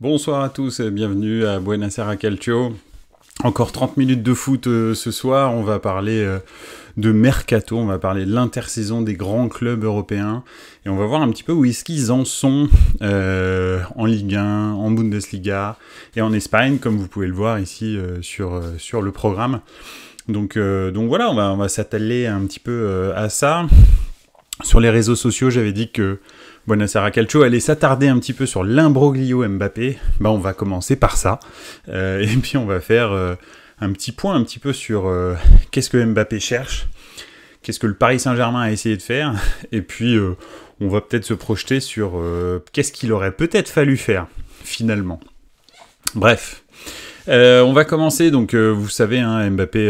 Bonsoir à tous et bienvenue à Buonasera Calcio. Encore 30 minutes de foot ce soir, on va parler de Mercato, on va parler de l'intersaison des grands clubs européens et on va voir un petit peu où est-ce qu'ils en sont en Ligue 1, en Bundesliga et en Espagne, comme vous pouvez le voir ici sur le programme. Donc voilà, on va s'atteler un petit peu à ça. Sur les réseaux sociaux, j'avais dit que Buonasera Calcio allait s'attarder un petit peu sur l'imbroglio Mbappé. On va commencer par ça. Et puis on va faire un petit point un petit peu sur qu'est-ce que Mbappé cherche, qu'est-ce que le Paris Saint-Germain a essayé de faire, et puis on va peut-être se projeter sur qu'est-ce qu'il aurait peut-être fallu faire, finalement. Bref. On va commencer, donc vous savez, hein, Mbappé,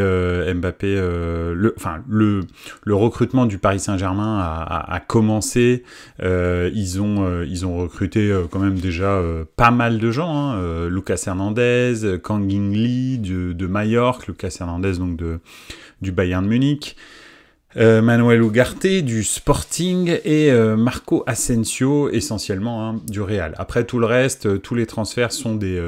le recrutement du Paris Saint-Germain a commencé. Ils ont recruté quand même déjà pas mal de gens. Hein, Lucas Hernandez, Kang In Lee de Majorque, Lucas Hernandez donc du Bayern de Munich. Manuel Ugarte du Sporting et Marco Asensio essentiellement du Real. Après tout le reste, tous les transferts sont des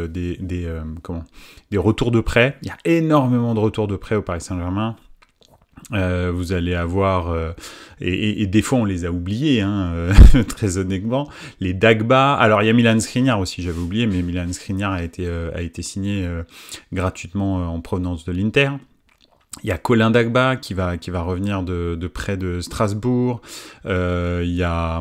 retours de prêt. Il y a énormément de retours de prêt au Paris Saint-Germain. Vous allez avoir et des fois on les a oubliés très honnêtement, les Dagba. Alors il y a Milan Skriniar aussi, j'avais oublié, mais Milan Skriniar a été signé gratuitement en provenance de l'Inter. Il y a Colin Dagba qui va revenir de près de Strasbourg. Il y a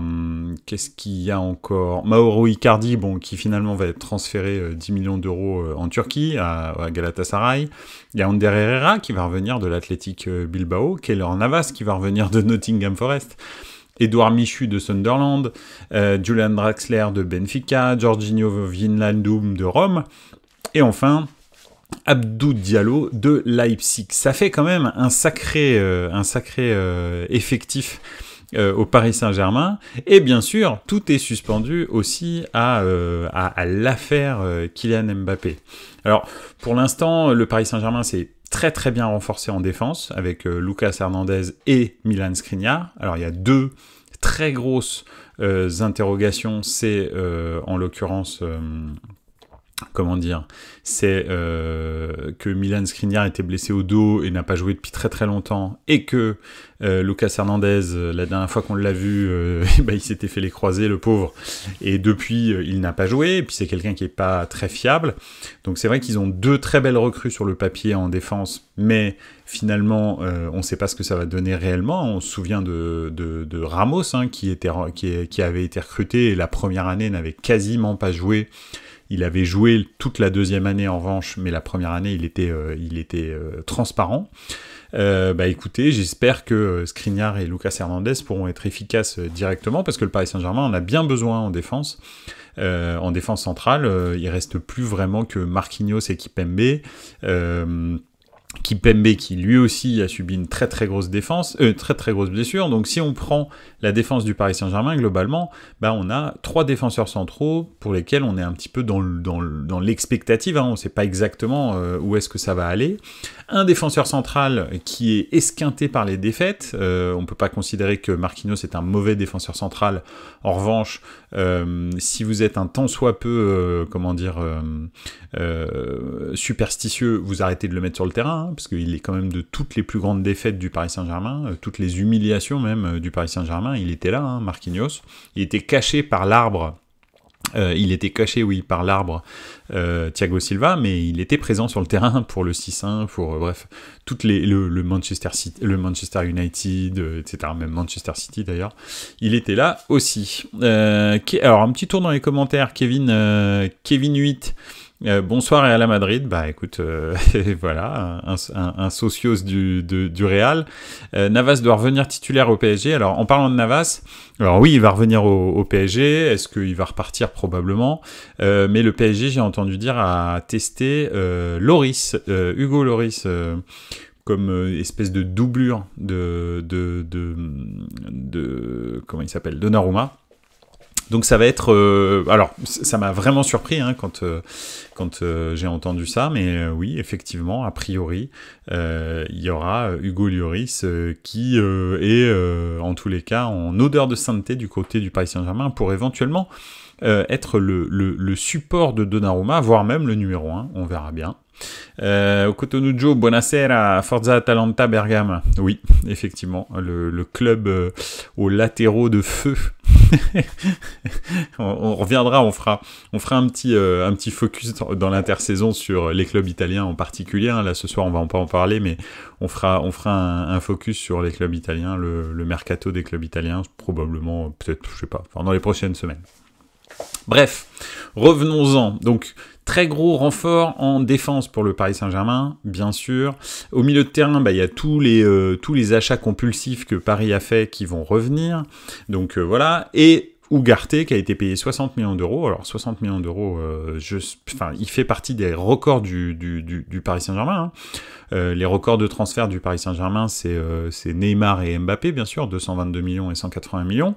qu'est-ce qu'il y a encore, Mauro Icardi, qui finalement va être transféré 10 millions d'euros en Turquie à Galatasaray. Il y a Ander Herrera qui va revenir de l'Athletic Bilbao, Keylor Navas qui va revenir de Nottingham Forest. Edouard Michu de Sunderland, Julian Draxler de Benfica, Jorginho Wijnaldum de Rome, et enfin Abdou Diallo de Leipzig. Ça fait quand même un sacré effectif au Paris Saint-Germain. Et bien sûr, tout est suspendu aussi à l'affaire Kylian Mbappé. Alors, pour l'instant, le Paris Saint-Germain s'est très très bien renforcé en défense avec Lucas Hernandez et Milan Skriniar. Alors, il y a deux très grosses interrogations. C'est en l'occurrence... c'est que Milan Skriniar était blessé au dos et n'a pas joué depuis très très longtemps, et que Lucas Hernandez, la dernière fois qu'on l'a vu, il s'était fait les croisés, le pauvre, et depuis il n'a pas joué, et puis c'est quelqu'un qui est pas très fiable. Donc c'est vrai qu'ils ont deux très belles recrues sur le papier en défense, mais finalement on ne sait pas ce que ça va donner réellement. On se souvient de Ramos qui avait été recruté et la première année n'avait quasiment pas joué. Il avait joué toute la deuxième année en revanche, mais la première année il était transparent. Écoutez, j'espère que Skriniar et Lucas Hernandez pourront être efficaces directement, parce que le Paris Saint-Germain en a bien besoin en défense. En défense centrale, il reste plus vraiment que Marquinhos et Kimpembe. Kimpembe qui lui aussi a subi une très très grosse blessure. Donc si on prend la défense du Paris Saint-Germain, globalement, on a trois défenseurs centraux pour lesquels on est un petit peu dans l'expectative, on ne sait pas exactement où est-ce que ça va aller. Un défenseur central qui est esquinté par les défaites. On ne peut pas considérer que Marquinhos est un mauvais défenseur central. En revanche, si vous êtes un tant soit peu superstitieux, vous arrêtez de le mettre sur le terrain, parce qu'il est quand même de toutes les plus grandes défaites du Paris Saint-Germain, toutes les humiliations même du Paris Saint-Germain, il était là, Marquinhos. Il était caché par l'arbre. Thiago Silva, mais il était présent sur le terrain pour le 6-1, pour le Manchester City, le Manchester United, etc. Même Manchester City d'ailleurs, il était là aussi. Alors un petit tour dans les commentaires, Kevin 8. Bonsoir et à la Madrid. Écoute, voilà, un socios du Real. Navas doit revenir titulaire au PSG. Alors, en parlant de Navas, alors oui, il va revenir au PSG. Est-ce qu'il va repartir? Probablement. Mais le PSG, j'ai entendu dire, a testé Hugo Lloris, comme espèce de doublure de comment il s'appelle, Donnarumma. Donc ça va être... alors, ça m'a vraiment surpris quand j'ai entendu ça, mais oui, effectivement, a priori, il y aura Hugo Lloris qui est, en tous les cas, en odeur de sainteté du côté du Paris Saint-Germain pour éventuellement être le support de Donnarumma, voire même le numéro 1, on verra bien. Cotonou buonasera, Forza Atalanta Bergame. Oui, effectivement, le club aux latéraux de feu. on reviendra, on fera un petit focus dans l'intersaison sur les clubs italiens en particulier. Hein. Là, ce soir, on va pas en parler, mais on fera un focus sur les clubs italiens, le mercato des clubs italiens, probablement, peut-être, je sais pas, enfin, dans les prochaines semaines. Bref, revenons-en. Donc, très gros renfort en défense pour le Paris Saint-Germain, bien sûr. Au milieu de terrain, il y a tous les achats compulsifs que Paris a fait qui vont revenir. Donc voilà. Et Ugarte qui a été payé 60 millions d'euros. Alors 60 millions d'euros, il fait partie des records du Paris Saint-Germain. Hein. Les records de transfert du Paris Saint-Germain, c'est Neymar et Mbappé, bien sûr, 222 millions et 180 millions,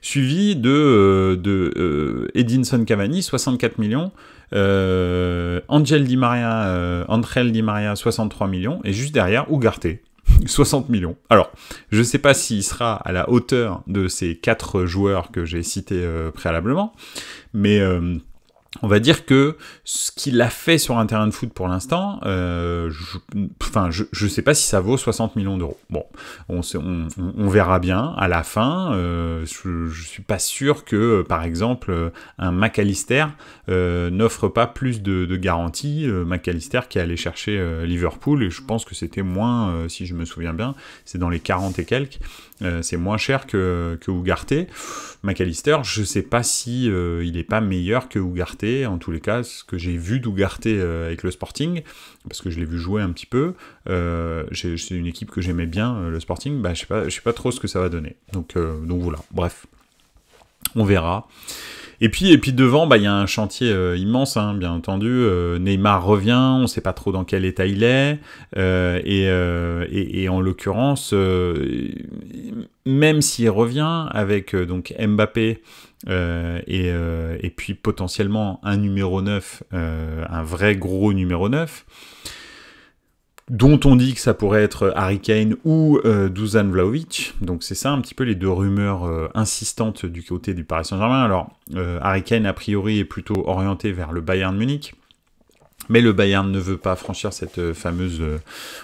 suivi de Edinson Cavani, 64 millions, Angel Di Maria, 63 millions, et juste derrière, Ugarte, 60 millions. Alors, je ne sais pas s'il sera à la hauteur de ces 4 joueurs que j'ai cités préalablement, mais on va dire que ce qu'il a fait sur un terrain de foot pour l'instant, je sais pas si ça vaut 60 millions d'euros. Bon, on verra bien à la fin. Je suis pas sûr que, par exemple, un McAllister n'offre pas plus de garanties. McAllister qui est allé chercher Liverpool, et je pense que c'était moins, si je me souviens bien, c'est dans les 40 et quelques. C'est moins cher que Ugarte. McAllister, je sais pas si il est pas meilleur que Ugarte. En tous les cas, ce que j'ai vu d'Ugarte avec le Sporting, parce que je l'ai vu jouer un petit peu, c'est une équipe que j'aimais bien, le Sporting, je sais pas trop ce que ça va donner. Donc voilà, bref, on verra. Et puis devant, il y a un chantier immense, hein, bien entendu. Neymar revient, on ne sait pas trop dans quel état il est, et en l'occurrence, même s'il revient avec donc Mbappé et puis potentiellement un numéro 9, un vrai gros numéro 9, dont on dit que ça pourrait être Harry Kane ou Dusan Vlahovic. Donc c'est ça un petit peu les deux rumeurs insistantes du côté du Paris Saint-Germain. Alors Harry Kane a priori est plutôt orienté vers le Bayern Munich. Mais le Bayern ne veut pas franchir cette fameuse,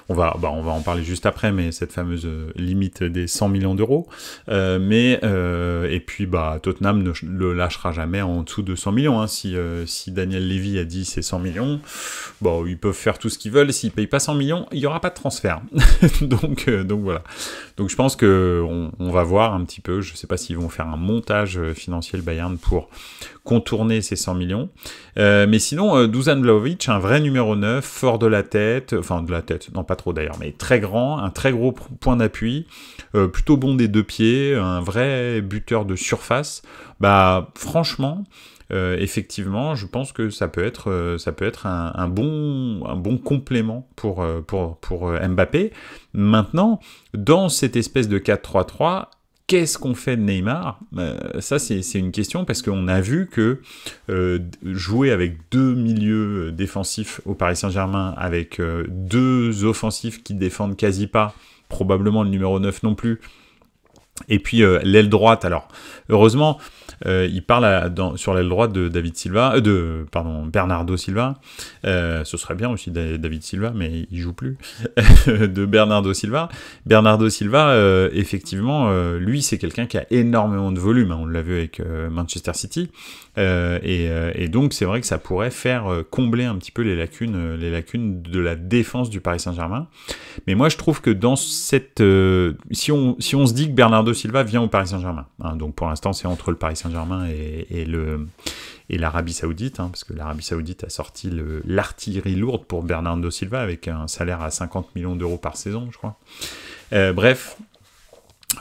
on va en parler juste après, mais cette fameuse limite des 100 millions d'euros. Et puis Tottenham ne le lâchera jamais en dessous de 100 millions. Hein. Si Daniel Levy a dit c'est 100 millions, ils peuvent faire tout ce qu'ils veulent. S'ils payent pas 100 millions, il y aura pas de transfert. donc voilà. Donc je pense que on va voir un petit peu. Je sais pas s'ils vont faire un montage financier le Bayern pour contourner ces 100 millions. Mais sinon, Dusan Vlahovic, un vrai numéro 9, fort de la tête, non pas trop d'ailleurs, mais très grand, un très gros point d'appui, plutôt bon des deux pieds, un vrai buteur de surface. Franchement, effectivement, je pense que ça peut être un bon complément pour Mbappé. Maintenant, dans cette espèce de 4-3-3, qu'est-ce qu'on fait de Neymar ? Ça, c'est une question, parce qu'on a vu que jouer avec deux milieux défensifs au Paris Saint-Germain, avec deux offensifs qui défendent quasi pas, probablement le numéro 9 non plus, et puis l'aile droite, alors heureusement, il parle sur l'aile droite de Bernardo Silva. Ce serait bien aussi David Silva, mais il joue plus. De Bernardo Silva. Bernardo Silva, effectivement, lui, c'est quelqu'un qui a énormément de volume. Hein, on l'a vu avec Manchester City. Et donc, c'est vrai que ça pourrait faire combler un petit peu les lacunes de la défense du Paris Saint-Germain. Mais moi, je trouve que dans cette... si on se dit que Bernardo Silva vient au Paris Saint-Germain, hein, donc pour l'instant, c'est entre le Paris Saint-Germain et l'Arabie Saoudite, hein, parce que l'Arabie Saoudite a sorti l'artillerie lourde pour Bernardo Silva avec un salaire à 50 millions d'euros par saison, je crois. Bref,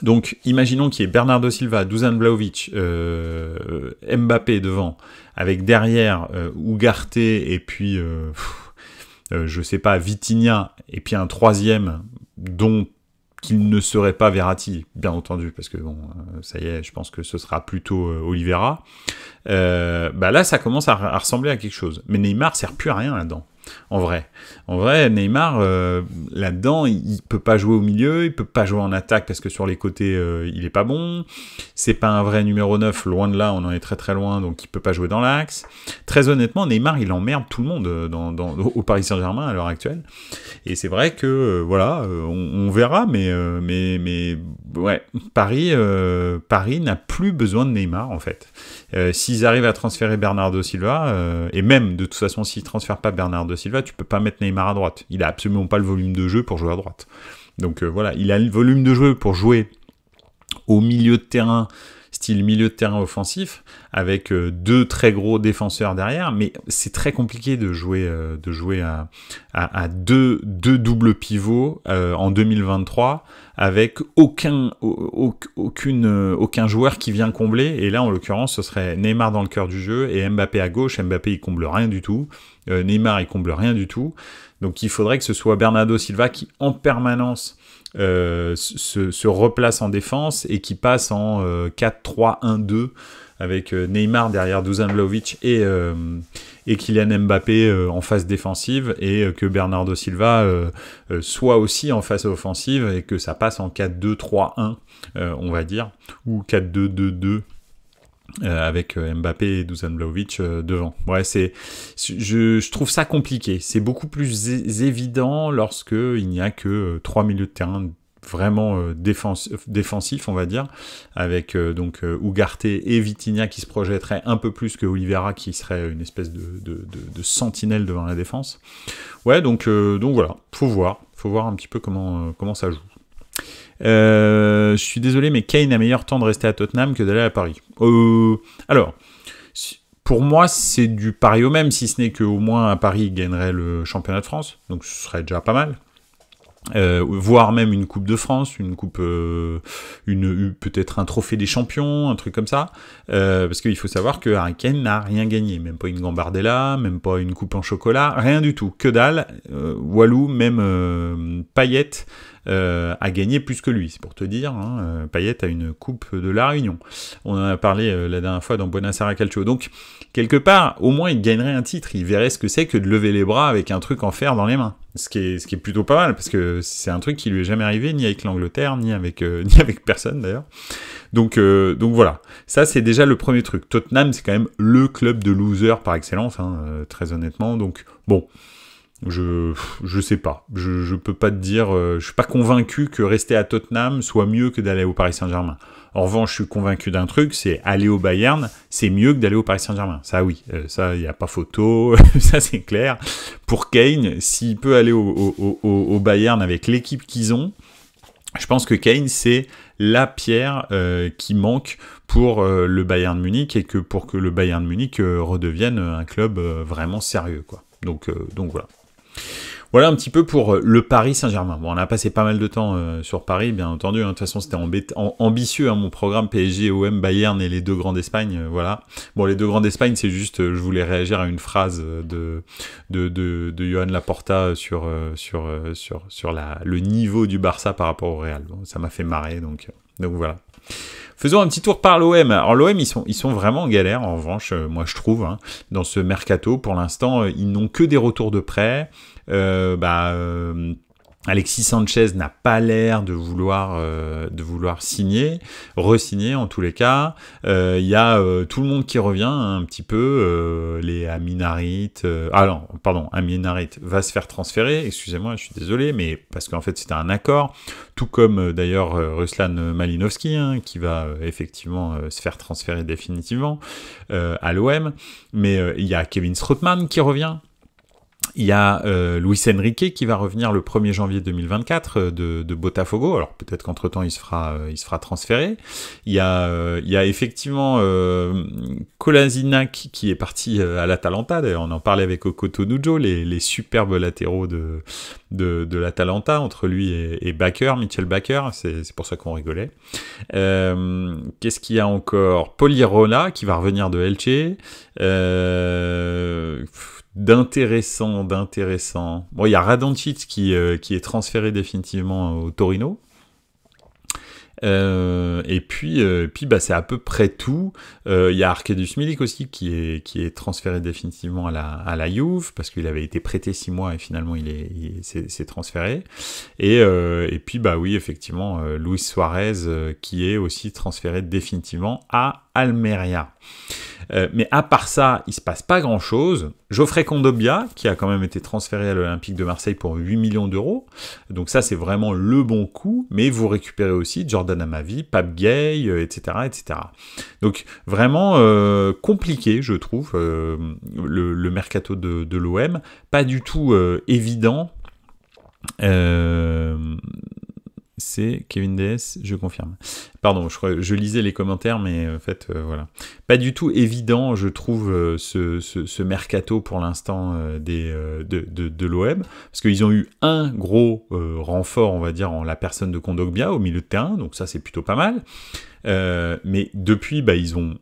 donc imaginons qu'il y ait Bernardo Silva, Dusan Vlahovic, Mbappé devant, avec derrière Ugarte et puis, je sais pas, Vitinha, et puis un troisième dont qu'il ne serait pas Verratti, bien entendu, parce que bon, ça y est, je pense que ce sera plutôt Oliveira. Là, ça commence à ressembler à quelque chose. Mais Neymar sert plus à rien là-dedans. en vrai. En vrai, Neymar, là-dedans, il peut pas jouer au milieu, il peut pas jouer en attaque parce que sur les côtés, il est pas bon. C'est pas un vrai numéro 9, loin de là, on en est très très loin, donc il peut pas jouer dans l'axe. Très honnêtement, Neymar, il emmerde tout le monde au Paris Saint-Germain à l'heure actuelle. Et c'est vrai que, voilà, on verra, mais ouais, Paris n'a plus besoin de Neymar, en fait. S'ils arrivent à transférer Bernardo Silva, et même, de toute façon, s'ils transfèrent pas Bernardo Silva, tu peux pas mettre Neymar à droite. Il a absolument pas le volume de jeu pour jouer à droite. Donc voilà, il a le volume de jeu pour jouer au milieu de terrain, style milieu de terrain offensif, avec deux très gros défenseurs derrière, mais c'est très compliqué de jouer à deux doubles pivots en 2023 avec aucun joueur qui vient combler, et là en l'occurrence ce serait Neymar dans le cœur du jeu et Mbappé à gauche. Mbappé il comble rien du tout, Neymar il comble rien du tout, donc il faudrait que ce soit Bernardo Silva qui en permanence se replace en défense et qui passe en 4-3-1-2 avec Neymar derrière Dusan Vlahovic et Kylian Mbappé en phase défensive, et que Bernardo Silva soit aussi en phase offensive, et que ça passe en 4-2-3-1 on va dire, ou 4-2-2-2 avec Mbappé et Dusan Vlahovic devant. Ouais, je trouve ça compliqué. C'est beaucoup plus évident lorsque il n'y a que trois milieux de terrain vraiment défensifs, on va dire, avec donc Ugarte et Vitinha qui se projetteraient un peu plus que Oliveira qui serait une espèce de sentinelle devant la défense. Ouais, donc voilà, faut voir un petit peu comment ça joue. Je suis désolé, mais Kane a meilleur temps de rester à Tottenham que d'aller à Paris. Alors, pour moi, c'est du pari au même, si ce n'est qu'au moins à Paris, il gagnerait le championnat de France, donc ce serait déjà pas mal. Voire même une coupe de France, une coupe, peut-être un trophée des champions, un truc comme ça, parce qu'il faut savoir que Harry Kane n'a rien gagné, même pas une Gambardella, même pas une coupe en chocolat, rien du tout, que dalle. Walou, même Payet a gagné plus que lui, c'est pour te dire, hein, Payet a une coupe de la Réunion. On en a parlé la dernière fois dans Buenos Aires Calcio. Donc, quelque part, au moins il gagnerait un titre, il verrait ce que c'est que de lever les bras avec un truc en fer dans les mains. Ce qui est plutôt pas mal, parce que c'est un truc qui lui est jamais arrivé, ni avec l'Angleterre, ni avec personne d'ailleurs. Donc voilà, ça c'est déjà le premier truc. Tottenham, c'est quand même le club de losers par excellence, hein, très honnêtement. Donc bon, je sais pas, je peux pas te dire, je suis pas convaincu que rester à Tottenham soit mieux que d'aller au Paris Saint-Germain. En revanche, je suis convaincu d'un truc, c'est aller au Bayern, c'est mieux que d'aller au Paris Saint-Germain. Ça oui, ça il y a pas photo, ça c'est clair. Pour Kane, s'il peut aller au Bayern avec l'équipe qu'ils ont, je pense que Kane c'est la pierre qui manque pour le Bayern Munich, et que pour que le Bayern Munich redevienne un club vraiment sérieux, quoi. Donc voilà. Voilà un petit peu pour le Paris Saint-Germain. Bon, on a passé pas mal de temps sur Paris, bien entendu. Hein. De toute façon, c'était ambitieux, hein, mon programme PSG, OM, Bayern et les deux grands d'Espagne. Voilà. Bon, les deux grands d'Espagne, c'est juste, je voulais réagir à une phrase de Johan Laporta sur le niveau du Barça par rapport au Real. Bon, ça m'a fait marrer, donc voilà. Faisons un petit tour par l'OM. Alors l'OM, ils sont vraiment en galère, en revanche, moi je trouve, hein, dans ce mercato. Pour l'instant, ils n'ont que des retours de prêt. Alexis Sanchez n'a pas l'air de vouloir signer, re-signer en tous les cas. Il y a tout le monde qui revient, hein, un petit peu, les Aminarit. Aminarit va se faire transférer. Excusez-moi, je suis désolé, mais parce qu'en fait c'était un accord. Tout comme d'ailleurs Ruslan Malinovski, hein, qui va effectivement se faire transférer définitivement à l'OM. Mais il y a Kevin Strootman qui revient. Il y a Luis Enrique qui va revenir le 1er janvier 2024 de Botafogo. Alors peut-être qu'entre-temps il se fera transférer. Il y a effectivement Kolasinac qui est parti à l'Atalanta. D'ailleurs, on en parlait avec Okoto Nujo, les superbes latéraux de l'Atalanta, entre lui et Bakker, Mitchell Bakker. C'est pour ça qu'on rigolait. Qu'est-ce qu'il y a encore? Polirola qui va revenir de Elche. D'intéressant. Bon, il y a Radoncic qui est transféré définitivement au Torino. Et puis bah, c'est à peu près tout. Il y a Arkadiusz Milik aussi qui est transféré définitivement à la Juve parce qu'il avait été prêté 6 mois et finalement il s'est transféré. Et puis bah oui, effectivement, Luis Suarez qui est aussi transféré définitivement à Almeria. Mais à part ça, il se passe pas grand-chose. Geoffrey Kondogbia, qui a quand même été transféré à l'Olympique de Marseille pour 8 millions d'euros. Donc ça, c'est vraiment le bon coup. Mais vous récupérez aussi Jordan Amavi, Pape Gueye, etc., etc. Donc vraiment compliqué, je trouve, le mercato de l'OM. Pas du tout évident. C'est Kevin DS, je confirme. Pardon, je lisais les commentaires, mais en fait, voilà. Pas du tout évident, je trouve, ce mercato pour l'instant de l'OM, parce qu'ils ont eu un gros renfort, on va dire, en la personne de Kondogbia au milieu de terrain, donc ça, c'est plutôt pas mal. Mais depuis, bah, ils ont...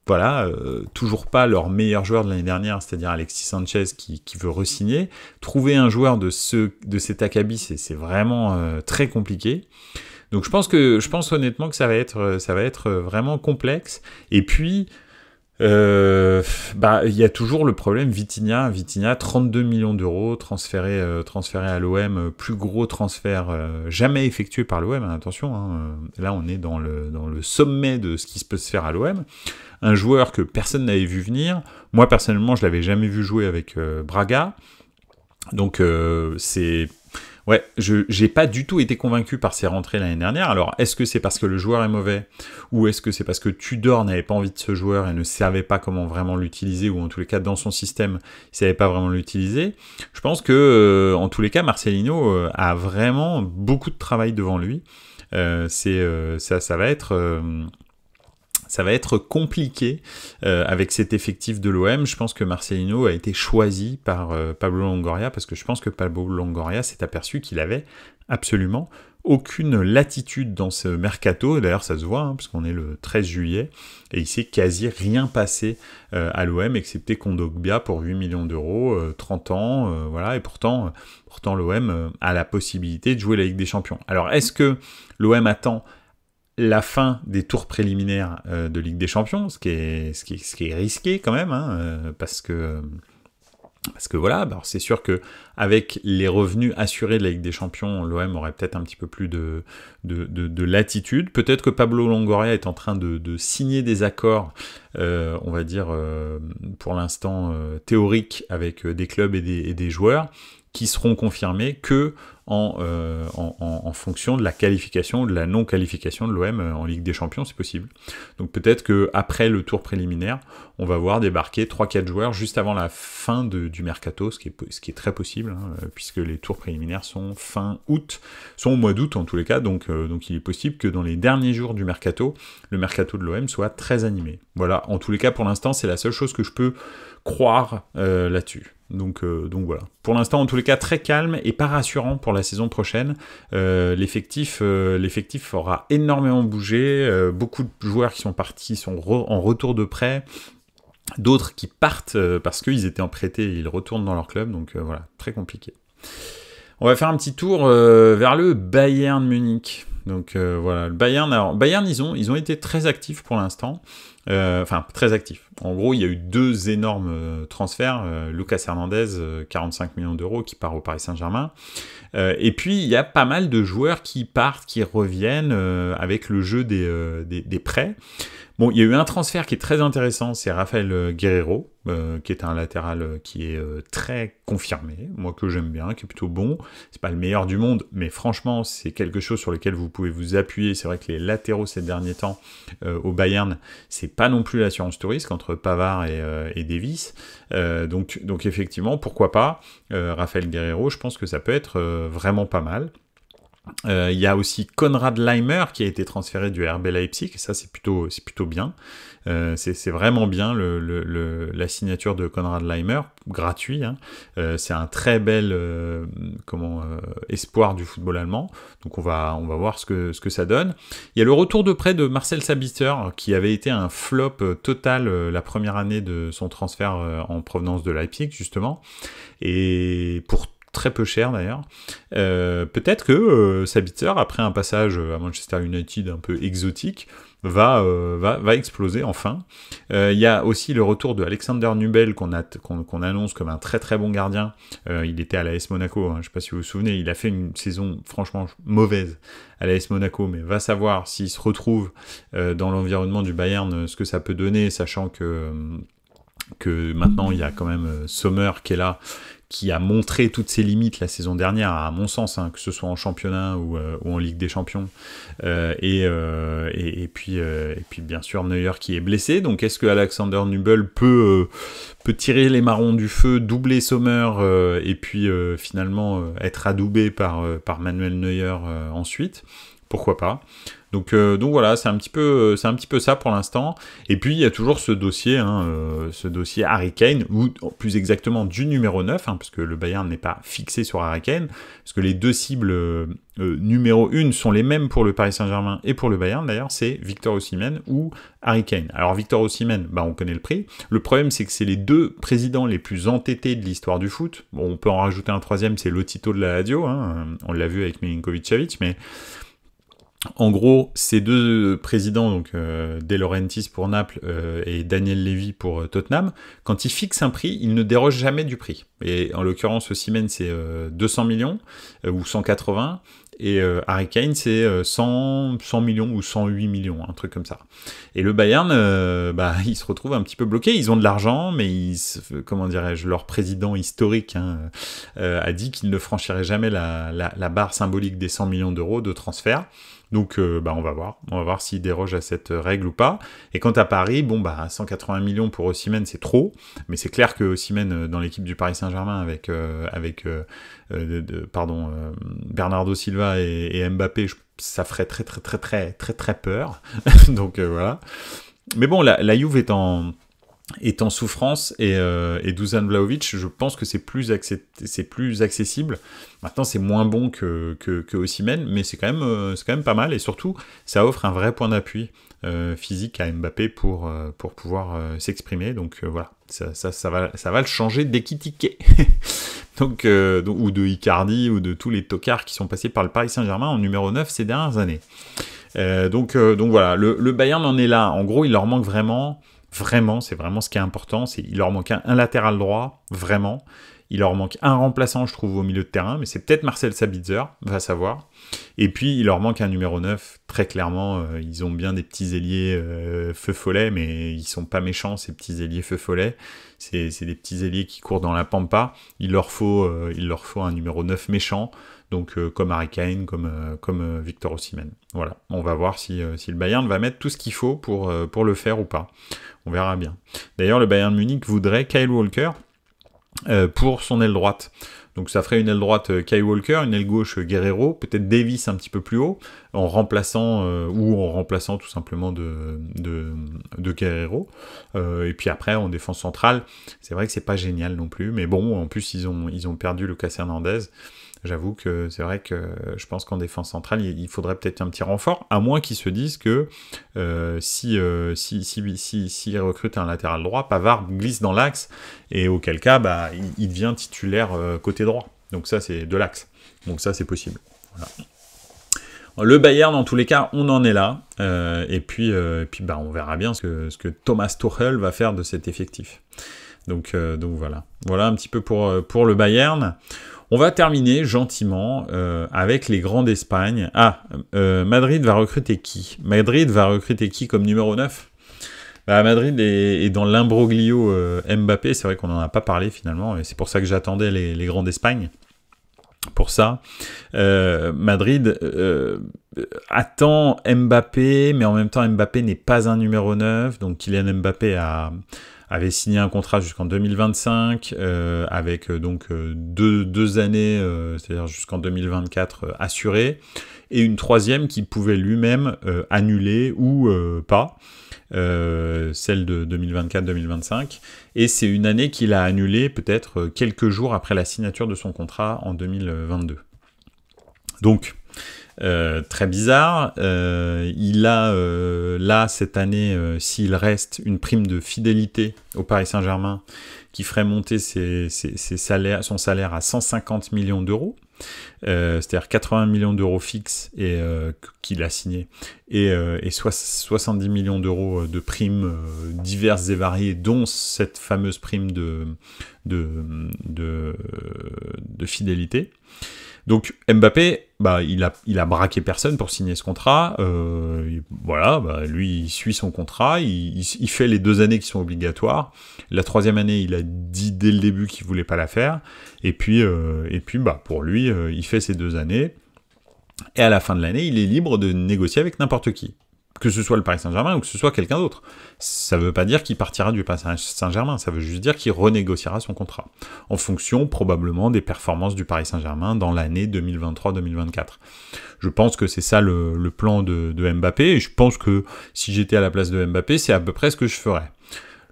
Voilà, toujours pas leur meilleur joueur de l'année dernière, c'est-à-dire Alexis Sanchez qui veut re-signer. Trouver un joueur de cet acabit, c'est vraiment très compliqué. Donc je pense honnêtement que ça va être vraiment complexe. Et puis bah il y a toujours le problème Vitinha, 32 millions d'euros transféré à l'OM, plus gros transfert jamais effectué par l'OM, hein, attention, hein, là on est dans le sommet de ce qui peut se faire à l'OM. Un joueur que personne n'avait vu venir. Moi, personnellement, je l'avais jamais vu jouer avec Braga. Donc, Ouais, j'ai pas du tout été convaincu par ses rentrées l'année dernière. Alors, est-ce que c'est parce que le joueur est mauvais, ou est-ce que c'est parce que Tudor n'avait pas envie de ce joueur et ne savait pas comment vraiment l'utiliser, ou en tous les cas, dans son système, il savait pas vraiment l'utiliser? Je pense que, en tous les cas, Marcelino a vraiment beaucoup de travail devant lui. Ça va être compliqué avec cet effectif de l'OM. Je pense que Marcelino a été choisi par Pablo Longoria, parce que je pense que Pablo Longoria s'est aperçu qu'il avait absolument aucune latitude dans ce mercato. D'ailleurs, ça se voit, hein, parce qu'on est le 13 juillet, et il s'est quasi rien passé à l'OM, excepté Kondogbia pour 8 millions d'euros, 30 ans, voilà, et pourtant l'OM a la possibilité de jouer la Ligue des Champions. Alors, est-ce que l'OM attend la fin des tours préliminaires de Ligue des Champions, ce qui est risqué quand même, hein, parce que voilà, bah c'est sûr que avec les revenus assurés de la Ligue des Champions, l'OM aurait peut-être un petit peu plus de latitude. Peut-être que Pablo Longoria est en train de signer des accords, on va dire pour l'instant théoriques, avec des clubs et des joueurs, qui seront confirmés que en fonction de la qualification ou de la non-qualification de l'OM en Ligue des Champions, c'est possible. Donc peut-être qu'après le tour préliminaire, on va voir débarquer 3-4 joueurs juste avant la fin du mercato, ce qui est très possible, hein, puisque les tours préliminaires sont fin août, sont au mois d'août en tous les cas, donc il est possible que dans les derniers jours du mercato, le mercato de l'OM soit très animé. Voilà, en tous les cas, pour l'instant, c'est la seule chose que je peux croire là-dessus. Donc voilà. Pour l'instant, en tous les cas, très calme et pas rassurant pour la saison prochaine. L'effectif aura énormément bougé. Beaucoup de joueurs qui sont partis sont en retour de prêt. D'autres qui partent parce qu'ils étaient en prêté et ils retournent dans leur club. Donc voilà, très compliqué. On va faire un petit tour vers le Bayern Munich. Donc voilà, le Bayern, ils ont été très actifs pour l'instant. Enfin, très actifs. En gros, il y a eu 2 énormes transferts. Lucas Hernandez, 45 millions d'euros, qui part au Paris Saint-Germain. Et puis, il y a pas mal de joueurs qui partent, qui reviennent avec le jeu des prêts. Bon, il y a eu un transfert qui est très intéressant, c'est Raphaël Guerreiro, qui est un latéral qui est très confirmé, moi que j'aime bien, qui est plutôt bon. C'est pas le meilleur du monde, mais franchement, c'est quelque chose sur lequel vous pouvez vous appuyer. C'est vrai que les latéraux ces derniers temps au Bayern, c'est pas non plus l'assurance tout risque entre Pavard et Davies. Donc effectivement, pourquoi pas Raphaël Guerreiro, je pense que ça peut être vraiment pas mal. Il y a aussi Konrad Laimer qui a été transféré du RB Leipzig, et ça c'est plutôt bien. C'est vraiment bien la signature de Konrad Laimer, gratuit, hein. C'est un très bel espoir du football allemand. Donc on va voir ce que ça donne. Il y a le retour de prêt de Marcel Sabitzer, qui avait été un flop total la première année de son transfert en provenance de Leipzig justement, et pour très peu cher d'ailleurs. Peut-être que Sabitzer, après un passage à Manchester United un peu exotique, va exploser enfin. Il y a aussi le retour de Alexander Nubel qu'on annonce comme un très très bon gardien. Il était à l'AS Monaco, hein, je ne sais pas si vous vous souvenez, il a fait une saison franchement mauvaise à l'AS Monaco, mais va savoir s'il se retrouve dans l'environnement du Bayern, ce que ça peut donner, sachant que maintenant il y a quand même Sommer qui est là, qui a montré toutes ses limites la saison dernière, à mon sens, hein, que ce soit en championnat ou en Ligue des Champions, et puis bien sûr Neuer qui est blessé. Donc est-ce que Alexander Nubel peut tirer les marrons du feu, doubler Sommer, et puis finalement être adoubé par Manuel Neuer ensuite? Pourquoi pas? Donc voilà, c'est un petit peu ça pour l'instant. Et puis il y a toujours ce dossier Harry Kane, ou plus exactement du numéro 9, parce que le Bayern n'est pas fixé sur Harry Kane, parce que les deux cibles numéro 1 sont les mêmes pour le Paris Saint-Germain et pour le Bayern d'ailleurs, c'est Victor Osimhen ou Harry Kane. Alors Victor Osimhen, on connaît le prix. Le problème c'est que c'est les deux présidents les plus entêtés de l'histoire du foot. Bon, on peut en rajouter un troisième, c'est Lotito de la Lazio, on l'a vu avec Milinkovic-Savic, mais en gros, ces deux présidents, donc De Laurentiis pour Naples et Daniel Levy pour Tottenham, quand ils fixent un prix, ils ne dérogent jamais du prix. Et en l'occurrence, Osimhen, c'est 200 millions ou 180, et Harry Kane, c'est 100 millions ou 108 millions, un truc comme ça. Et le Bayern, ils se retrouvent un petit peu bloqués. Ils ont de l'argent, mais leur président historique a dit qu'il ne franchirait jamais la barre symbolique des 100 millions d'euros de transfert. Donc on va voir s'il déroge à cette règle ou pas. Et quant à Paris, 180 millions pour Osimhen, c'est trop, mais c'est clair que Osimhen dans l'équipe du Paris Saint-Germain avec Bernardo Silva et Mbappé, ça ferait très très très très très très peur. Donc voilà. Mais bon, la Juve est en souffrance, et Dusan Vlahovic, je pense que c'est plus accessible. Maintenant, c'est moins bon que Osimhen, mais c'est quand même pas mal, et surtout, ça offre un vrai point d'appui physique à Mbappé pour pouvoir s'exprimer. Donc voilà, ça va le changer d'Ekitike. donc ou de Icardi, ou de tous les tocards qui sont passés par le Paris Saint-Germain en numéro 9 ces dernières années. Donc voilà, le Bayern en est là. En gros, il leur manque vraiment, c'est vraiment ce qui est important, il leur manque un latéral droit, vraiment. Il leur manque un remplaçant, je trouve, au milieu de terrain, mais c'est peut-être Marcel Sabitzer, va savoir. Et puis, il leur manque un numéro 9, très clairement. Ils ont bien des petits ailiers feu follet, mais ils sont pas méchants, ces petits ailiers feu follet. C'est des petits ailiers qui courent dans la pampa. Il leur faut un numéro 9 méchant, donc comme Harry Kane, comme Victor Osimhen. Voilà, on va voir si le Bayern va mettre tout ce qu'il faut pour le faire ou pas. On verra bien. D'ailleurs, le Bayern Munich voudrait Kyle Walker pour son aile droite. Donc ça ferait une aile droite Kyle Walker, une aile gauche Guerreiro, peut-être Davis un petit peu plus haut, en remplaçant tout simplement de Guerreiro. Et puis après, en défense centrale, c'est vrai que c'est pas génial non plus, mais bon, en plus ils ont perdu Lucas Hernandez. J'avoue que c'est vrai que je pense qu'en défense centrale, il faudrait peut-être un petit renfort, à moins qu'ils se disent que s'ils recrutent un latéral droit, Pavard glisse dans l'axe, et auquel cas, il devient titulaire côté droit. Donc ça, c'est de l'axe. Donc ça, c'est possible. Voilà. Le Bayern, dans tous les cas, on en est là. Et puis on verra bien ce que Thomas Tuchel va faire de cet effectif. Donc voilà. Voilà un petit peu pour le Bayern. On va terminer gentiment avec les grands d'Espagne. Madrid va recruter qui? Madrid va recruter qui comme numéro 9? Madrid est dans l'imbroglio Mbappé. C'est vrai qu'on n'en a pas parlé finalement, et c'est pour ça que j'attendais les grands d'Espagne. Pour ça, Madrid attend Mbappé, mais en même temps Mbappé n'est pas un numéro 9, donc Kylian Mbappé avait signé un contrat jusqu'en 2025, avec deux années, c'est-à-dire jusqu'en 2024 assurées, et une troisième qui pouvait lui-même annuler ou pas, celle de 2024-2025, et c'est une année qu'il a annulée peut-être quelques jours après la signature de son contrat en 2022. Donc, très bizarre. Il a là cette année, s'il reste, une prime de fidélité au Paris Saint-Germain qui ferait monter son salaire à 150 millions d'euros. C'est-à-dire 80 millions d'euros fixes qu'il a signé et 70 millions d'euros de primes diverses et variées, dont cette fameuse prime de fidélité. Donc Mbappé, il a braqué personne pour signer ce contrat. Lui il suit son contrat, il fait les 2 années qui sont obligatoires. La 3e année, il a dit dès le début qu'il voulait pas la faire. Et puis pour lui, il fait ces 2 années. Et à la fin de l'année, il est libre de négocier avec n'importe qui. Que ce soit le Paris Saint-Germain ou que ce soit quelqu'un d'autre. Ça ne veut pas dire qu'il partira du Paris Saint-Germain, ça veut juste dire qu'il renégociera son contrat, en fonction probablement des performances du Paris Saint-Germain dans l'année 2023-2024. Je pense que c'est ça le plan de Mbappé, et je pense que si j'étais à la place de Mbappé, c'est à peu près ce que je ferais.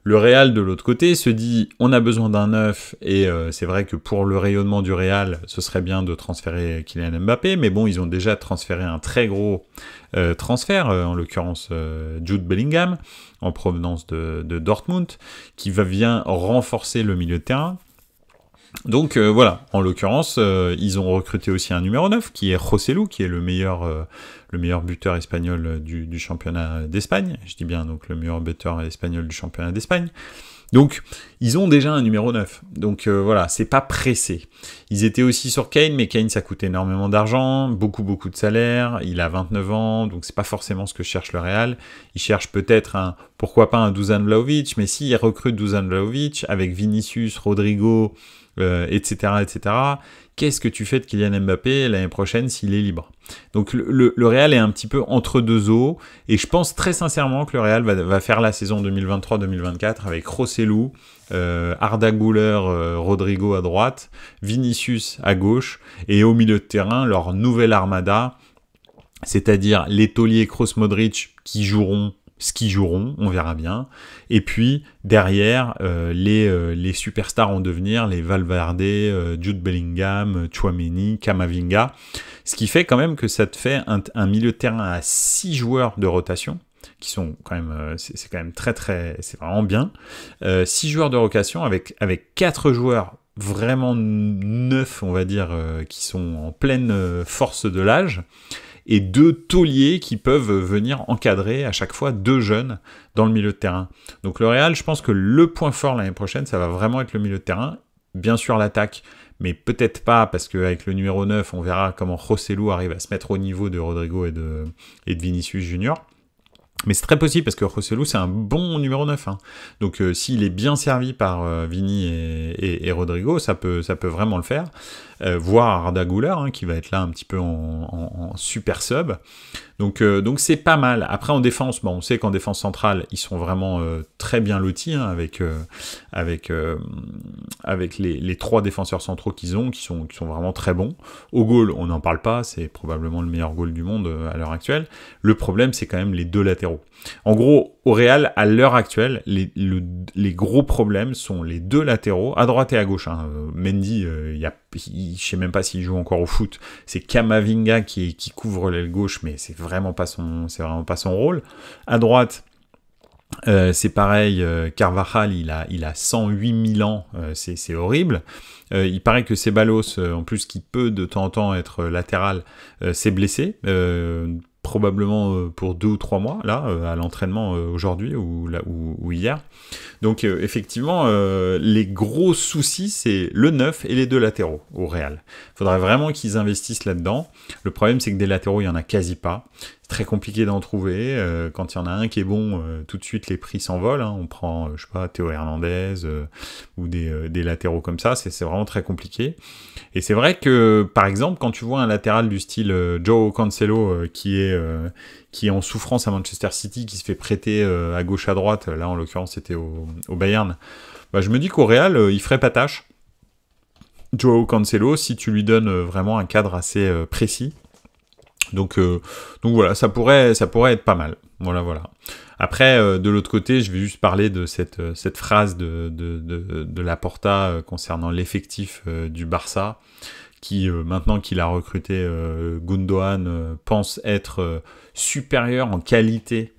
Le Real, de l'autre côté, se dit on a besoin d'un neuf, et c'est vrai que pour le rayonnement du Real, ce serait bien de transférer Kylian Mbappé, mais bon, ils ont déjà transféré un très gros transfert, en l'occurrence Jude Bellingham, en provenance de Dortmund, qui vient renforcer le milieu de terrain. Donc voilà, en l'occurrence, ils ont recruté aussi un numéro 9, qui est Joselu, qui est le meilleur buteur espagnol du championnat d'Espagne. Je dis bien donc le meilleur buteur espagnol du championnat d'Espagne. Donc, ils ont déjà un numéro 9. Donc voilà, c'est pas pressé. Ils étaient aussi sur Kane, mais Kane, ça coûte énormément d'argent, beaucoup de salaire. Il a 29 ans, donc c'est pas forcément ce que cherche le Real. Ils cherchent peut-être pourquoi pas un Dusan Vlahovic, mais s'ils recrutent Dusan Vlahovic avec Vinicius, Rodrigo, etc., qu'est-ce que tu fais de Kylian Mbappé l'année prochaine s'il est libre? Donc le Real est un petit peu entre deux eaux, et je pense très sincèrement que le Real va faire la saison 2023-2024 avec Joselu, Arda Güler, Rodrigo à droite, Vinicius à gauche, et au milieu de terrain, leur nouvelle armada, c'est-à-dire les tauliers Kroos, Modric qui joueront ce qu'ils joueront, on verra bien. Et puis, derrière, les superstars en devenir, les Valverde, Jude Bellingham, Tchouaméni, Camavinga. Ce qui fait quand même que ça te fait un milieu de terrain à 6 joueurs de rotation, qui sont quand même, c'est quand même c'est vraiment bien. 6 joueurs de rotation avec 4 joueurs vraiment neufs, on va dire, qui sont en pleine force de l'âge, et 2 tauliers qui peuvent venir encadrer à chaque fois 2 jeunes dans le milieu de terrain. Donc le Real, je pense que le point fort l'année prochaine, ça va vraiment être le milieu de terrain. Bien sûr l'attaque, mais peut-être pas, parce qu'avec le numéro 9, on verra comment Joselu arrive à se mettre au niveau de Rodrigo et de Vinicius Junior. Mais c'est très possible, parce que Joselu, c'est un bon numéro 9. Hein. Donc s'il est bien servi par Vini et Rodrigo, ça peut vraiment le faire. Voire Arda Güler, qui va être là un petit peu en super sub. Donc c'est pas mal. Après en défense, on sait qu'en défense centrale, ils sont vraiment très bien lotis, avec les 3 défenseurs centraux qu'ils ont, qui sont vraiment très bons. Au goal, on n'en parle pas, c'est probablement le meilleur goal du monde à l'heure actuelle. Le problème, c'est quand même les 2 latéraux. En gros, au Real, à l'heure actuelle, les gros problèmes sont les 2 latéraux, à droite et à gauche. Mendy, je sais même pas s'il joue encore au foot. C'est Camavinga qui couvre l'aile gauche, mais c'est vraiment pas son rôle. À droite, c'est pareil, Carvajal, il a 108 000 ans, c'est horrible. Il paraît que Ceballos, en plus qui peut de temps en temps être latéral, s'est blessé. Probablement pour 2 ou 3 mois, là, à l'entraînement aujourd'hui ou hier. Donc effectivement, les gros soucis, c'est le 9 et les 2 latéraux au Real. Il faudrait vraiment qu'ils investissent là-dedans. Le problème, c'est que des latéraux, il n'y en a quasi pas. C'est très compliqué d'en trouver. Quand il y en a un qui est bon, tout de suite les prix s'envolent. On prend, je sais pas, Théo Hernandez ou des latéraux comme ça. C'est vraiment très compliqué. Et c'est vrai que, par exemple, quand tu vois un latéral du style Joao Cancelo qui est en souffrance à Manchester City, qui se fait prêter à gauche à droite, là en l'occurrence c'était au Bayern, je me dis qu'au Real, il ferait pas tâche. Joao Cancelo, si tu lui donnes vraiment un cadre assez précis. Donc voilà, ça pourrait être pas mal. Voilà. Après, de l'autre côté, je vais juste parler de cette phrase de Laporta concernant l'effectif du Barça, qui, maintenant qu'il a recruté Gundogan, pense être supérieur en qualité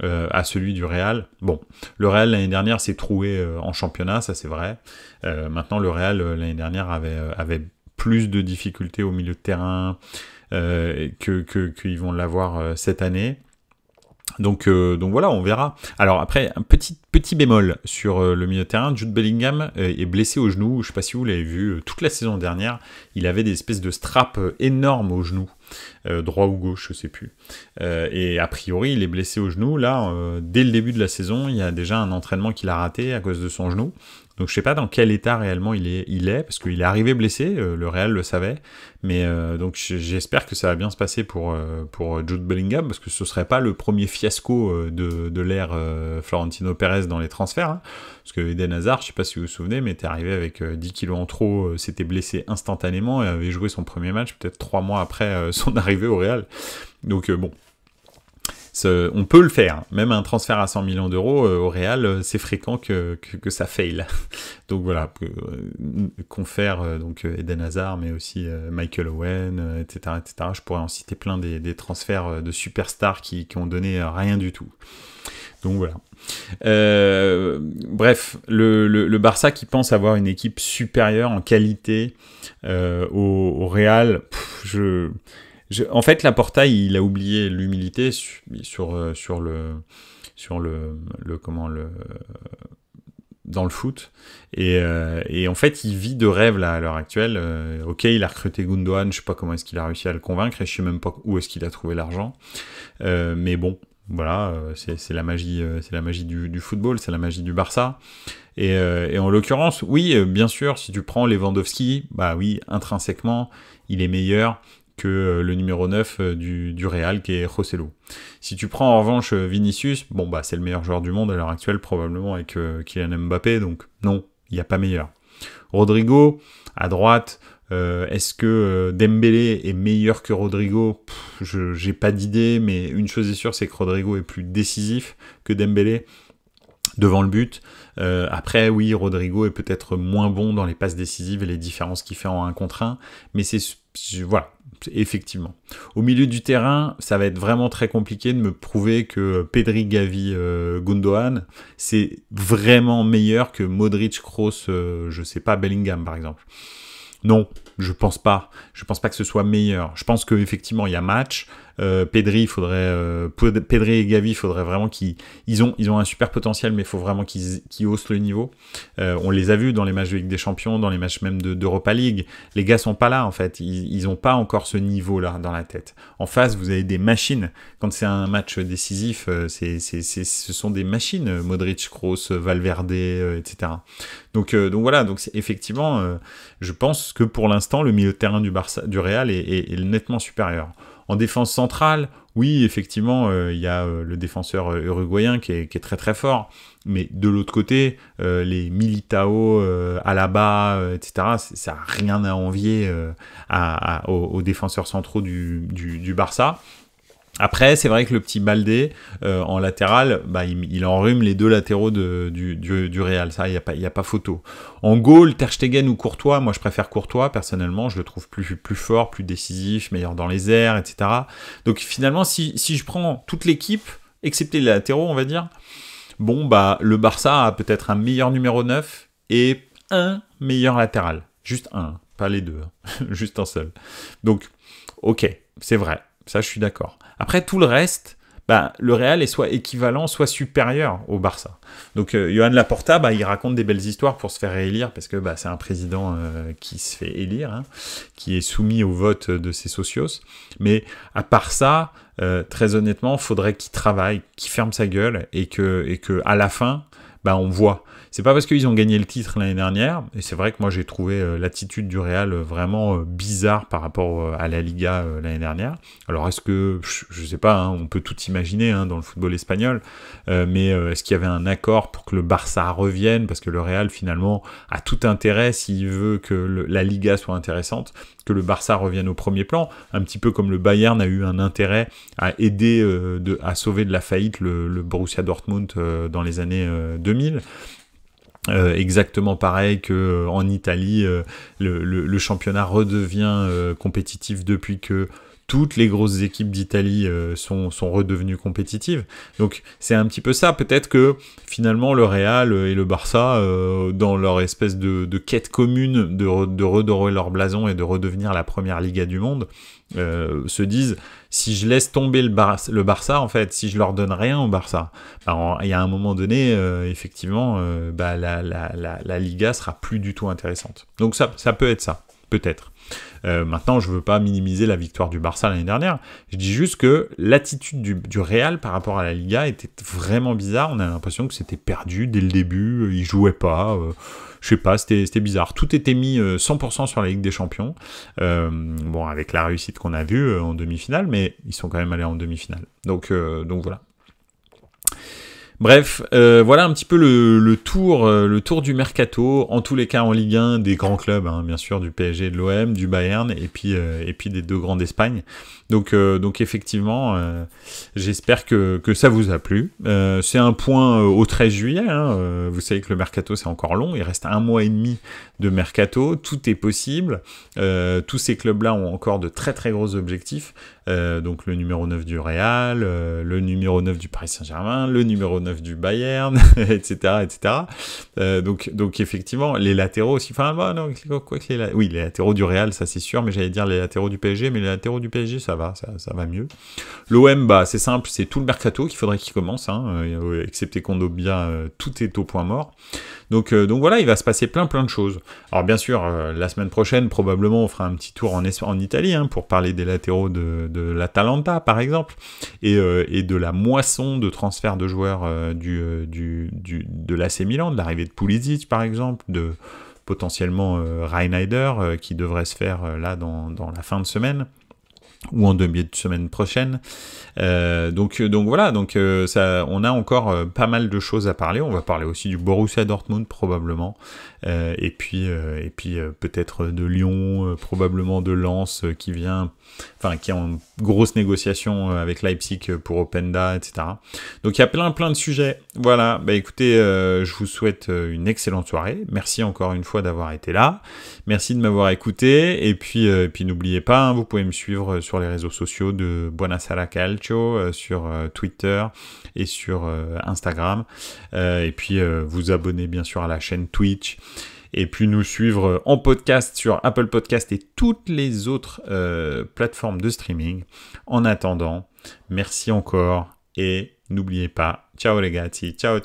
à celui du Real. Bon, le Real l'année dernière s'est troué en championnat, ça c'est vrai. Maintenant, le Real l'année dernière avait plus de difficultés au milieu de terrain qu'ils vont l'avoir cette année. Donc voilà, on verra. Alors après, un petit bémol sur le milieu de terrain, Jude Bellingham est blessé au genou. Je sais pas si vous l'avez vu, toute la saison dernière, il avait des espèces de straps énormes au genou, droit ou gauche, je sais plus. Et a priori, il est blessé au genou. Là, dès le début de la saison, il y a déjà un entraînement qu'il a raté à cause de son genou. Donc je sais pas dans quel état réellement il est parce qu'il est arrivé blessé, le Real le savait, mais donc j'espère que ça va bien se passer pour Jude Bellingham, parce que ce serait pas le premier fiasco de l'ère Florentino Pérez dans les transferts, hein, parce que Eden Hazard, je sais pas si vous vous souvenez, mais était arrivé avec 10 kilos en trop, s'était blessé instantanément et avait joué son premier match peut-être 3 mois après son arrivée au Real. Donc bon. On peut le faire, même un transfert à 100 millions d'euros au Real, c'est fréquent que ça fail. Donc voilà, confère donc Eden Hazard, mais aussi Michael Owen, etc., etc. Je pourrais en citer plein des transferts de superstars qui ont donné rien du tout. Donc voilà. Bref, le Barça qui pense avoir une équipe supérieure en qualité au Real, en fait, Laporta, il a oublié l'humilité dans le foot. Et en fait, il vit de rêve là à l'heure actuelle. Ok, il a recruté Gundogan, je sais pas comment est-ce qu'il a réussi à le convaincre, et je sais même pas où est-ce qu'il a trouvé l'argent. Mais bon, voilà, c'est la magie du football, c'est la magie du Barça. Et en l'occurrence, oui, bien sûr, si tu prends Lewandowski, bah oui, intrinsèquement, il est meilleur que le numéro 9 du Real, qui est Joselu. Si tu prends en revanche Vinicius, bon bah c'est le meilleur joueur du monde à l'heure actuelle, probablement avec Kylian Mbappé, donc non, il n'y a pas meilleur. Rodrigo, à droite, est-ce que Dembélé est meilleur que Rodrigo ? J'ai pas d'idée, mais une chose est sûre, c'est que Rodrigo est plus décisif que Dembélé devant le but. Après, oui, Rodrigo est peut-être moins bon dans les passes décisives et les différences qu'il fait en 1 contre 1, mais voilà, effectivement. Au milieu du terrain, ça va être vraiment très compliqué de me prouver que Pedri, Gavi, Gundogan, c'est vraiment meilleur que Modric, Kroos, je sais pas, Bellingham par exemple. Non, je pense pas. Je pense pas que ce soit meilleur. Je pense qu'effectivement, il y a match. Pedri et Gavi, il faudrait vraiment ils ont un super potentiel, mais il faut vraiment qu'ils haussent le niveau. On les a vus dans les matchs de Ligue des Champions, dans les matchs même d'Europa League. Les gars sont pas là, en fait. Ils ont pas encore ce niveau-là dans la tête. En face, vous avez des machines. Quand c'est un match décisif, ce sont des machines. Modric, Kroos, Valverde, etc. Donc voilà. Donc effectivement, je pense que pour l'instant, le milieu de terrain du Real est nettement supérieur. En défense centrale, oui, effectivement, il y a le défenseur uruguayen qui est très très fort, mais de l'autre côté, les Militao, Alaba, etc., ça n'a rien à envier aux défenseurs centraux du Barça. Après, c'est vrai que le petit Baldé, en latéral, bah, il enrhume les deux latéraux du Real. Ça, il y a pas photo. En goal, Ter Stegen ou Courtois, moi je préfère Courtois, personnellement. Je le trouve plus fort, plus décisif, meilleur dans les airs, etc. Donc finalement, si je prends toute l'équipe, excepté les latéraux, on va dire, bon, bah, le Barça a peut-être un meilleur numéro 9 et un meilleur latéral. Juste un, pas les deux. Juste un seul. Donc, ok, c'est vrai. Ça, je suis d'accord. Après, tout le reste, bah, le Real est soit équivalent, soit supérieur au Barça. Donc, Johan Laporta, bah, il raconte des belles histoires pour se faire réélire, parce que bah, c'est un président qui se fait élire, hein, qui est soumis au vote de ses socios. Mais à part ça, très honnêtement, faudrait qu'il travaille, qu'il ferme sa gueule, et que à la fin, bah, on voit. C'est pas parce qu'ils ont gagné le titre l'année dernière, et c'est vrai que moi j'ai trouvé l'attitude du Real vraiment bizarre par rapport à la Liga l'année dernière. Alors est-ce que, je sais pas, hein, on peut tout imaginer hein, dans le football espagnol, mais est-ce qu'il y avait un accord pour que le Barça revienne, parce que le Real finalement a tout intérêt, s'il veut que la Liga soit intéressante, que le Barça revienne au premier plan, un petit peu comme le Bayern a eu un intérêt à aider à sauver de la faillite le Borussia Dortmund dans les années 2000. Exactement pareil que en Italie, le championnat redevient compétitif depuis que toutes les grosses équipes d'Italie sont redevenues compétitives. Donc c'est un petit peu ça. Peut-être que finalement le Real et le Barça, dans leur espèce de quête commune de redorer leur blason et de redevenir la première Liga du monde, se disent, si je laisse tomber le Barça, en fait, si je leur donne rien au Barça, il y a un moment donné, effectivement, la Liga sera plus du tout intéressante. Donc ça peut être ça, peut-être. Maintenant, je veux pas minimiser la victoire du Barça l'année dernière. Je dis juste que l'attitude du Real par rapport à la Liga était vraiment bizarre. On a l'impression que c'était perdu dès le début. Ils jouaient pas. Je sais pas, c'était bizarre. Tout était mis 100% sur la Ligue des Champions. Bon, avec la réussite qu'on a vue en demi-finale, mais ils sont quand même allés en demi-finale. Donc voilà. Bref, voilà un petit peu le tour du mercato, en tous les cas en Ligue 1, des grands clubs, hein, bien sûr, du PSG et de l'OM, du Bayern, et puis des deux grands d'Espagne. Donc effectivement, j'espère que ça vous a plu. C'est un point au 13 juillet, hein, vous savez que le mercato c'est encore long, il reste 1 mois et demi de mercato, tout est possible, tous ces clubs-là ont encore de très très gros objectifs, donc le numéro 9 du Real, le numéro 9 du Paris Saint-Germain, le numéro 9 du Bayern, etc. Donc effectivement, les latéraux aussi, enfin non, quoi que les latéraux du Real, ça c'est sûr, mais j'allais dire les latéraux du PSG, mais les latéraux du PSG, ça va mieux. L'OM, c'est simple, c'est tout le mercato qu'il faudrait qu'il commence, hein, excepté Kondogbia, tout est au point mort. Donc voilà, il va se passer plein de choses. Alors bien sûr, la semaine prochaine, probablement, on fera un petit tour en Italie, hein, pour parler des latéraux de l'Atalanta, par exemple, et de la moisson de transfert de joueurs de l'AC Milan, de l'arrivée de Pulisic, par exemple, de potentiellement Reinheider, qui devrait se faire là dans la fin de semaine, ou en début de semaine prochaine. Donc voilà, ça, on a encore pas mal de choses à parler. On va parler aussi du Borussia Dortmund probablement, et puis peut-être de Lyon, probablement de Lens qui est en grosse négociation avec Leipzig pour Openda, etc. Donc il y a plein de sujets. Voilà, écoutez, je vous souhaite une excellente soirée. Merci encore une fois d'avoir été là. Merci de m'avoir écouté, et puis n'oubliez pas, hein, vous pouvez me suivre sur les réseaux sociaux de Buonasera Calcio, sur Twitter et sur Instagram, et puis vous abonner bien sûr à la chaîne Twitch, et puis nous suivre en podcast sur Apple Podcast et toutes les autres plateformes de streaming. En attendant, merci encore, et n'oubliez pas, ciao les gars, ciao.